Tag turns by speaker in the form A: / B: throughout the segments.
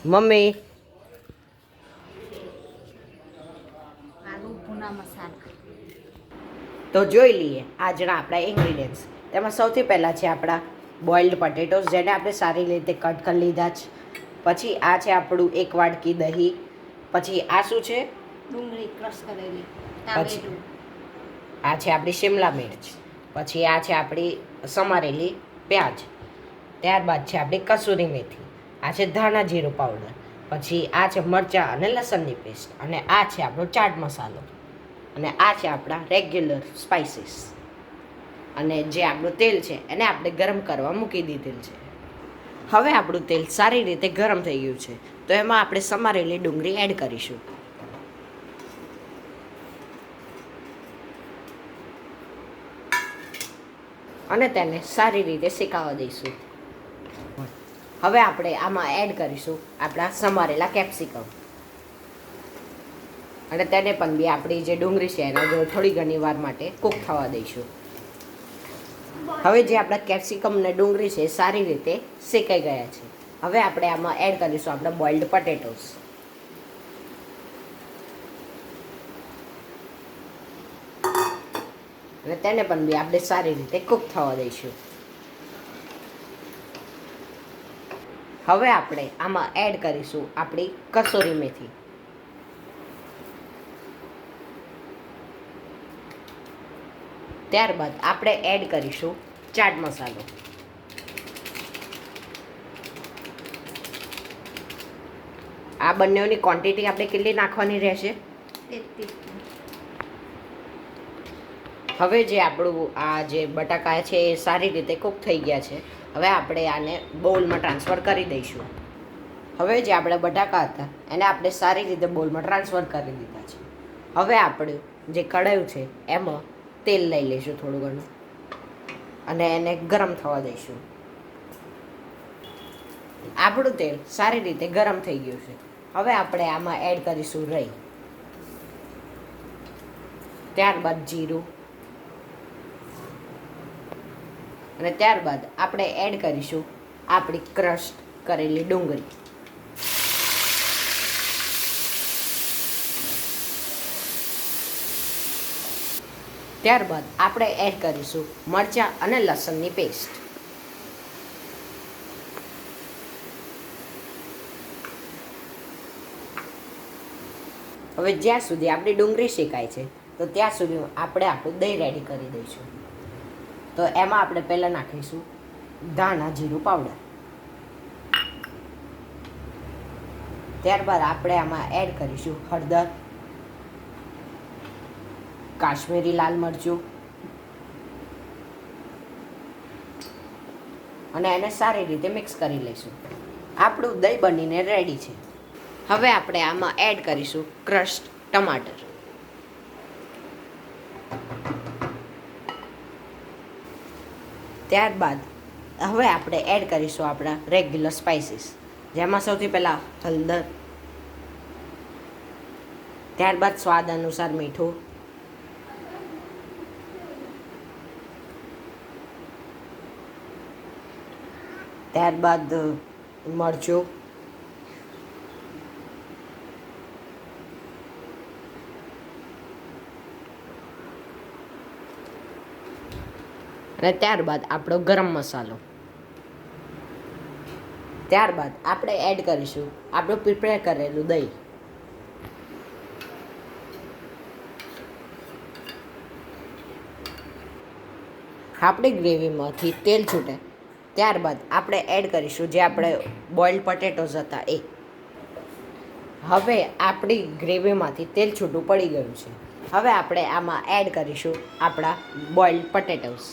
A: Mummy
B: આલુ ભૂના મસાલા.
A: તો જોઈ લઈએ આજના આપણા ઇન્ગ્રીડિયન્ટ્સ. તેમાં સૌથી પહેલાં છે આપણા બોઇલ્ડ પટેટોસ, જેને આપણે સારી રીતે કટ કરી લીધા છે. પછી આ છે આપણું 1 વાટકી દહીં. પછી આ શું છે?
B: ડુંગળી ક્રશ કરેલી.
A: પછી
B: ટામેટું.
A: આ છે આપણી શિમલા મિર્ચ. પછી આ છે આપણી સમારેલી પ્યાજ. ત્યારબાદ છે આપણી કસૂરી મેથી. આ છે ધાણા જીરું પાવડર. પછી આ છે મરચાં અને લસણની પેસ્ટ. અને આ છે આપણો ચાટ મસાલો. અને આ છે આપણા રેગ્યુલર સ્પાઇસીસ. અને જે આપણું તેલ છે એને આપણે ગરમ કરવા મૂકી દીધેલ છે. હવે આપણું તેલ સારી રીતે ગરમ થઈ ગયું છે, તો એમાં આપણે સમારેલી ડુંગળી એડ કરીશું. અને તેને સારી રીતે શેકાવા દઈશું. હવે આપણે આમાં એડ કરીશું આપણા સમારેલા કેપ્સિકમ. અને તેને પણ બી આપણી જે ડુંગળી છે એના જોડે થોડી ઘણી વાર માટે કૂક થવા દઈશું. હવે જે આપણા કેપ્સિકમ ને ડુંગળી છે એ સારી રીતે શેકાઈ ગયા છે. હવે આપણે આમાં એડ કરીશું આપણા બોઇલ્ડ પટેટોસ. અને તેને પણ બી આપણે સારી રીતે કૂક થવા દઈશું. હવે આપણે આમાં એડ કરીશું આપણી કસૂરી મેથી. ત્યારબાદ આપણે એડ કરીશું ચાટ મસાલો. આ બંનેની ક્વોન્ટિટી આપણે કેટલી નાખવાની રહેશે? હવે જે આપણું આ જે બટાકા છે એ સારી રીતે કૂક થઈ ગયા છે. હવે આપણે આને બોલમાં ટ્રાન્સફર કરી દઈશું. હવે જે આપણા બટાકા હતા એને આપણે સારી રીતે બોલમાં ટ્રાન્સફર કરી દીધા છે. હવે આપણે જે કઢાયું છે એમાં તેલ લઈ લઈશું થોડું ઘણું, અને એને ગરમ થવા દઈશું. આપણું તેલ સારી રીતે ગરમ થઈ ગયું છે. હવે આપણે આમાં એડ કરીશું રાઈ. ત્યારબાદ જીરું. અને ત્યારબાદ આપણે એડ કરીશું આપણી ક્રશ કરેલી ડુંગળી. ત્યારબાદ આપણે એડ કરીશું મરચાં અને લસણની પેસ્ટ. હવે જ્યાં સુધી આપણી ડુંગળી શેકાય છે તો ત્યાં સુધી આપણે આપણું દહીં રેડી કરી દઈશું. તો એમાં આપણે પહેલાં નાખીશું ધાણા જીરું પાવડર. ત્યારબાદ આપણે આમાં એડ કરીશું હળદર, કાશ્મીરી લાલ મરચું, અને એને સારી રીતે મિક્સ કરી લઈશું. આપણું દહીં બનીને રેડી છે. હવે આપણે આમાં એડ કરીશું ક્રશ્ડ ટમાટર. ત્યારબાદ હવે આપણે એડ કરીશું આપણા રેગ્યુલર સ્પાઇસીસ, જેમાં સૌથી પહેલાં હળદર, ત્યારબાદ સ્વાદ અનુસાર મીઠું, ત્યારબાદ મરચું, અને ત્યારબાદ આપણો ગરમ મસાલો. ત્યારબાદ આપણે એડ કરીશું આપણું પ્રિપેર કરેલું દહીં. આપણી ગ્રેવીમાંથી તેલ છૂટે ત્યારબાદ આપણે એડ કરીશું જે આપણે બોઇલ્ડ પટેટોસ હતા એ. હવે આપણી ગ્રેવીમાંથી તેલ છૂટું પડી ગયું છે. હવે આપણે આમાં એડ કરીશું આપણા બોઇલ્ડ પટેટોસ.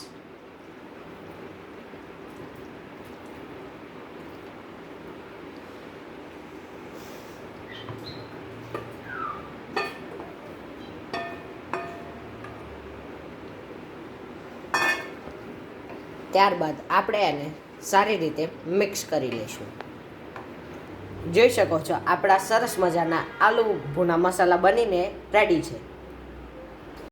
A: ત્યારબાદ આપણે એને સારી રીતે મિક્સ કરી લઈશું. જોઈ શકો છો આપણા સરસ મજાના આલુ ભૂના મસાલા બનીને રેડી છે.